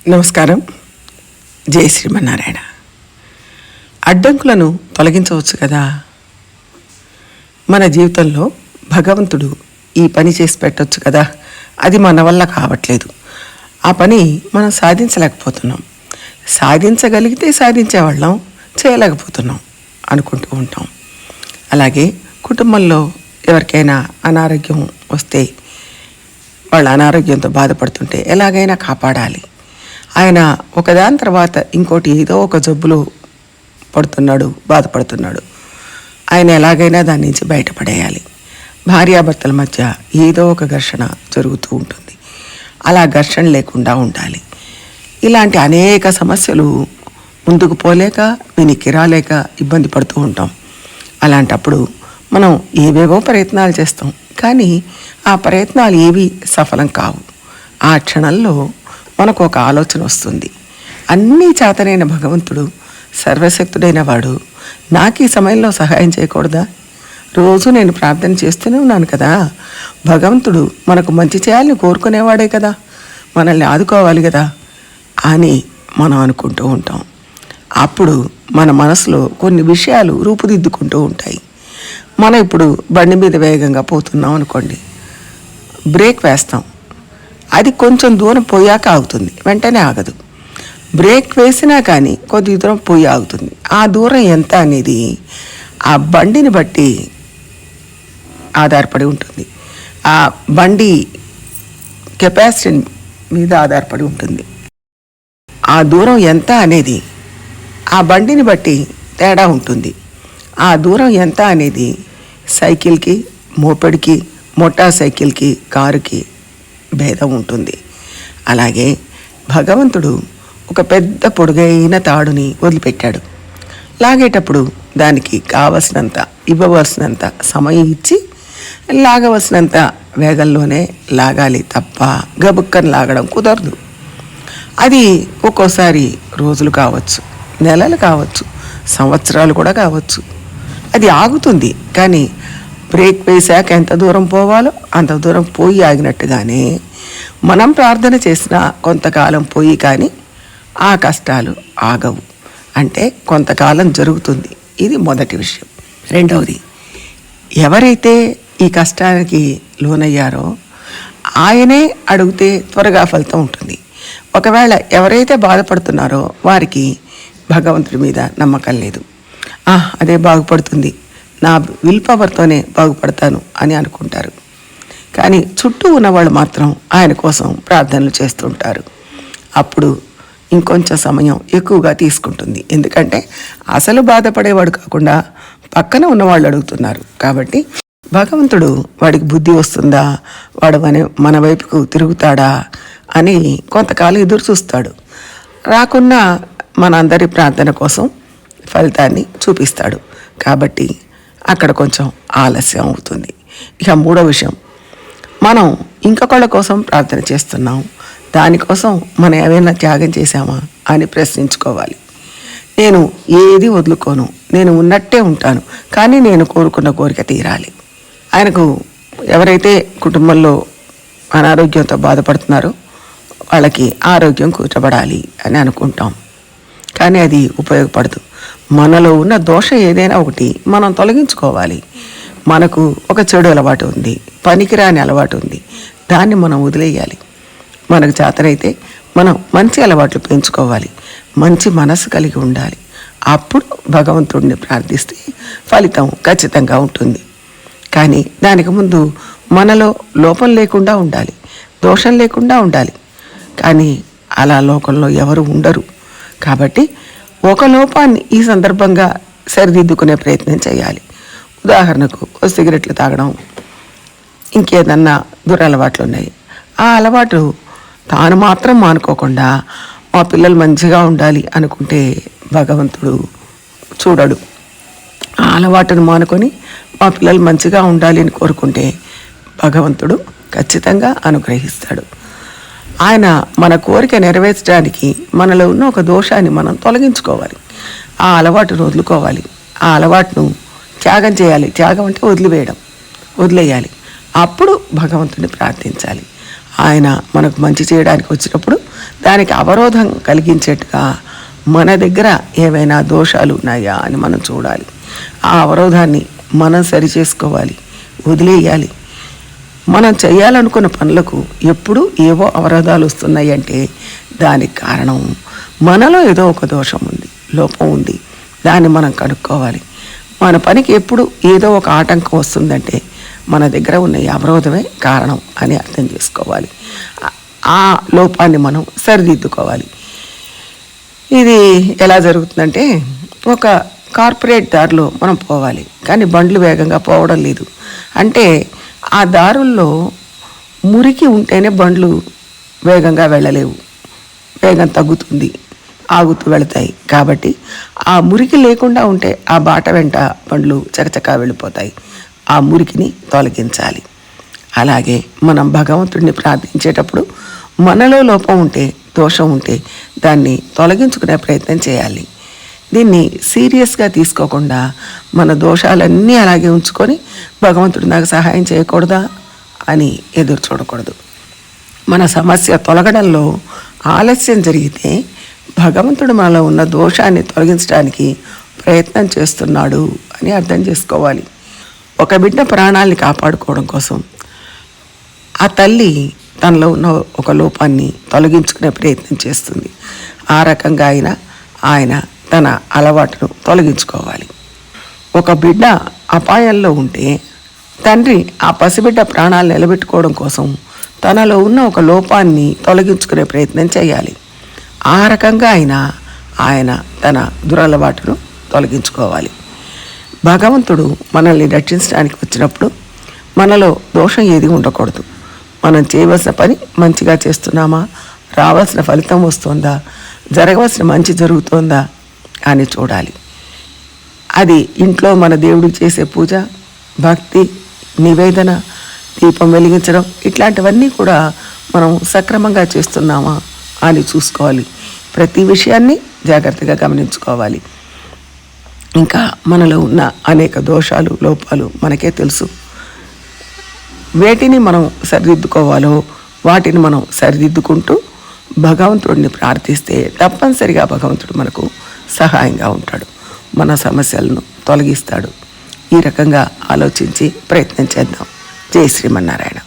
నమస్కారం. జై శ్రీమన్నారాయణ. అడ్డంకులను తొలగించవచ్చు కదా. మన జీవితంలో భగవంతుడు ఈ పని చేసి పెట్టవచ్చు కదా, అది మన వల్ల కావట్లేదు, ఆ పని మనం సాధించలేకపోతున్నాం, సాధించగలిగితే సాధించేవాళ్ళం, చేయలేకపోతున్నాం అనుకుంటూ ఉంటాం. అలాగే కుటుంబంలో ఎవరికైనా అనారోగ్యం వస్తే, వాళ్ళ అనారోగ్యంతో బాధపడుతుంటే ఎలాగైనా కాపాడాలి. ఆయన ఒకదాని తర్వాత ఇంకోటి ఏదో ఒక జబ్బులో పడుతున్నాడు, బాధపడుతున్నాడు, ఆయన ఎలాగైనా దాని నుంచి బయటపడేయాలి. భార్యాభర్తల మధ్య ఏదో ఒక ఘర్షణ జరుగుతూ ఉంటుంది, అలా ఘర్షణ లేకుండా ఉండాలి. ఇలాంటి అనేక సమస్యలు ముందుకు పోలేక, వెనక్కి రాలేక ఇబ్బంది పడుతూ ఉంటాం. అలాంటప్పుడు మనం ఏవేవో ప్రయత్నాలు చేస్తాం, కానీ ఆ ప్రయత్నాలు ఏవి సఫలం కావు. ఆ క్షణంలో మనకు ఒక ఆలోచన వస్తుంది, అన్నీ చేతనైన భగవంతుడు, సర్వశక్తుడైన వాడు నాకు ఈ సమయంలో సహాయం చేయకూడదా? రోజు నేను ప్రార్థన చేస్తూనే ఉన్నాను కదా, భగవంతుడు మనకు మంచి చేయాలని కోరుకునేవాడే కదా, మనల్ని ఆదుకోవాలి కదా అని మనం అనుకుంటూ ఉంటాం. అప్పుడు మన మనసులో కొన్ని విషయాలు రూపుదిద్దుకుంటూ ఉంటాయి. మనం ఇప్పుడు బండి మీద వేగంగా పోతున్నాం అనుకోండి, బ్రేక్ వేస్తాం, అది కొంచెం దూరం పోయాక ఆగుతుంది, వెంటనే ఆగదు. బ్రేక్ వేసినా కానీ కొద్ది దూరం పోయి ఆగుతుంది. ఆ దూరం ఎంత అనేది ఆ బండిని బట్టి ఆధారపడి ఉంటుంది, ఆ బండి కెపాసిటీ మీద ఆధారపడి ఉంటుంది. ఆ దూరం ఎంత అనేది ఆ బండిని బట్టి తేడా ఉంటుంది. ఆ దూరం ఎంత అనేది సైకిల్కి, మోపెడ్కి, మోటార్ సైకిల్కి, కారుకి భేదం ఉంటుంది. అలాగే భగవంతుడు ఒక పెద్ద పొడుగైన తాడుని వదిలిపెట్టాడు. లాగేటప్పుడు దానికి కావలసినంత, ఇవ్వవలసినంత సమయం ఇచ్చి లాగవలసినంత వేగంలోనే లాగాలి తప్ప గబుక్కని లాగడం కుదరదు. అది ఒక్కోసారి రోజులు కావచ్చు, నెలలు కావచ్చు, సంవత్సరాలు కూడా కావచ్చు. అది ఆగుతుంది, కానీ బ్రేక్ వేసాక ఎంత దూరం పోవాలో అంత దూరం పోయి ఆగినట్టుగానే మనం ప్రార్థన చేసిన కొంతకాలం పోయి కానీ ఆ కష్టాలు ఆగవు. అంటే కొంతకాలం జరుగుతుంది. ఇది మొదటి విషయం. రెండవది, ఎవరైతే ఈ కష్టానికి లోనయ్యారో ఆయనే అడిగితే త్వరగా ఫలితం ఉంటుంది. ఒకవేళ ఎవరైతే బాధపడుతున్నారో వారికి భగవంతుడి మీద నమ్మకం లేదు, అదే బాగుపడుతుంది, నా విల్ పవర్తోనే బాగుపడతాను అని అనుకుంటారు. కానీ చుట్టూ ఉన్నవాళ్ళు మాత్రం ఆయన కోసం ప్రార్థనలు చేస్తుంటారు. అప్పుడు ఇంకొంచెం సమయం ఎక్కువగా తీసుకుంటుంది. ఎందుకంటే అసలు బాధపడేవాడు కాకుండా పక్కన ఉన్నవాళ్ళు అడుగుతున్నారు కాబట్టి భగవంతుడు వాడికి బుద్ధి వస్తుందా, వాడు మన వైపుకు తిరుగుతాడా అని కొంతకాలం ఎదురు చూస్తాడు. రాకున్నా మనందరి ప్రార్థన కోసం ఫలితాన్ని చూపిస్తాడు. కాబట్టి అక్కడ కొంచెం ఆలస్యం అవుతుంది. ఇక మూడో విషయం, మనం ఇంకొకళ్ళ కోసం ప్రార్థన చేస్తున్నాం, దానికోసం మనం ఏమైనా త్యాగం చేశామా అని ప్రశ్నించుకోవాలి. నేను ఏది వదులుకోను, నేను ఉన్నట్టే ఉంటాను, కానీ నేను కోరుకున్న కోరిక తీరాలి. ఆయనకు ఎవరైతే కుటుంబంలో అనారోగ్యంతో బాధపడుతున్నారో వాళ్ళకి ఆరోగ్యం కూర్చబడాలి అని అనుకుంటాం, కానీ అది ఉపయోగపడదు. మనలో ఉన్న దోషం ఏదైనా ఒకటి మనం తొలగించుకోవాలి. మనకు ఒక చెడు అలవాటు ఉంది, పనికిరాని అలవాటు ఉంది, దాన్ని మనం వదిలేయాలి. మనకు చేతనైతే మనం మంచి అలవాట్లు పెంచుకోవాలి, మంచి మనసు కలిగి ఉండాలి. అప్పుడు భగవంతుడిని ప్రార్థిస్తే ఫలితం ఖచ్చితంగా ఉంటుంది. కానీ దానికి ముందు మనలో లోపం లేకుండా ఉండాలి, దోషం లేకుండా ఉండాలి. కానీ అలా లోకంలో ఎవరు ఉండరు. కాబట్టి ఒక లోపాన్ని ఈ సందర్భంగా సరిదిద్దుకునే ప్రయత్నం చేయాలి. ఉదాహరణకు సిగరెట్లు తాగడం, ఇంకేదన్నా దురలవాట్లు ఉన్నాయి, ఆ అలవాటు తాను మాత్రం మానుకోకుండా మా పిల్లలు మంచిగా ఉండాలి అనుకుంటే భగవంతుడు చూడడు. ఆ అలవాటును మానుకొని మా పిల్లలు మంచిగా ఉండాలి అని కోరుకుంటే భగవంతుడు ఖచ్చితంగా అనుగ్రహిస్తాడు. ఆయన మన కోరిక నెరవేర్చడానికి మనలో ఉన్న ఒక దోషాన్ని మనం తొలగించుకోవాలి, ఆ అలవాటును వదులుకోవాలి, ఆ అలవాటును త్యాగం చేయాలి. త్యాగం అంటే వదిలివేయడం, వదిలేయాలి. అప్పుడు భగవంతుడిని ప్రార్థించాలి. ఆయన మనకు మంచి చేయడానికి వచ్చినప్పుడు దానికి అవరోధం కలిగించేట్టుగా మన దగ్గర ఏవైనా దోషాలు ఉన్నాయా అని మనం చూడాలి. ఆ అవరోధాన్ని మనం సరిచేసుకోవాలి, వదిలేయాలి. మనం చేయాలనుకున్న పనులకు ఎప్పుడు ఏవో అవరోధాలు వస్తున్నాయి అంటే దానికి కారణం మనలో ఏదో ఒక దోషం ఉంది, లోపం ఉంది. దాన్ని మనం కనుక్కోవాలి. మన పనికి ఎప్పుడు ఏదో ఒక ఆటంకం వస్తుందంటే మన దగ్గర ఉన్న ఈ అవరోధమే కారణం అని అర్థం చేసుకోవాలి. ఆ లోపాన్ని మనం సరిదిద్దుకోవాలి. ఇది ఎలా జరుగుతుందంటే, ఒక కార్పొరేట్ దారిలో మనం పోవాలి, కానీ బండ్లు వేగంగా పోవడం లేదు. అంటే ఆ దారుల్లో మురికి ఉంటేనే బండ్లు వేగంగా వెళ్ళలేవు, వేగం తగ్గుతుంది, ఆగుతూ వెళతాయి. కాబట్టి ఆ మురికి లేకుండా ఉంటే ఆ బాట వెంట బండ్లు చకచకా వెళ్ళిపోతాయి. ఆ మురికిని తొలగించాలి. అలాగే మనం భగవంతుడిని ప్రార్థించేటప్పుడు మనలో లోపం ఉంటే, దోషం ఉంటే దాన్ని తొలగించుకునే ప్రయత్నం చేయాలి. దీన్ని సీరియస్గా తీసుకోకుండా మన దోషాలన్నీ అలాగే ఉంచుకొని భగవంతుడు నాకు సహాయం చేయకూడదా అని ఎదురు చూడకూడదు. మన సమస్య తొలగడంలో ఆలస్యం జరిగితే భగవంతుడు మనలో ఉన్న దోషాన్ని తొలగించడానికి ప్రయత్నం చేస్తున్నాడు అని అర్థం చేసుకోవాలి. ఒక బిడ్డ ప్రాణాలని కాపాడుకోవడం కోసం ఆ తల్లి తనలో ఉన్న ఒక లోపాన్ని తొలగించుకునే ప్రయత్నం చేస్తుంది. ఆ రకంగా ఆయన తన అలవాటును తొలగించుకోవాలి. ఒక బిడ్డ అపాయంలో ఉంటే తండ్రి ఆ పసిబిడ్డ ప్రాణాలు నిలబెట్టుకోవడం కోసం తనలో ఉన్న ఒక లోపాన్ని తొలగించుకునే ప్రయత్నం చేయాలి. ఆ రకంగా ఆయన తన దురలవాటును తొలగించుకోవాలి. భగవంతుడు మనల్ని రక్షించడానికి వచ్చినప్పుడు మనలో దోషం ఏది ఉండకూడదు. మనం చేయవలసిన పని మంచిగా చేస్తున్నామా, రావాల్సిన ఫలితం వస్తుందా, జరగవలసిన మంచి జరుగుతోందా అని చూడాలి. అది ఇంట్లో మన దేవుడికి చేసే పూజ, భక్తి, నివేదన, దీపం వెలిగించడం, ఇట్లాంటివన్నీ కూడా మనం సక్రమంగా చేస్తున్నామా అని చూసుకోవాలి. ప్రతి విషయాన్ని జాగ్రత్తగా గమనించుకోవాలి. ఇంకా మనలో ఉన్న అనేక దోషాలు, లోపాలు మనకే తెలుసు. వేటిని మనం సరిదిద్దుకోవాలో వాటిని మనం సరిదిద్దుకుంటూ భగవంతుడిని ప్రార్థిస్తే తప్పనిసరిగా భగవంతుడు మనకు సహాయంగా ఉంటాడు, మన సమస్యలను తొలగిస్తాడు. ఈ రకంగా ఆలోచించి ప్రయత్నం చేద్దాం. జై శ్రీమన్నారాయణ.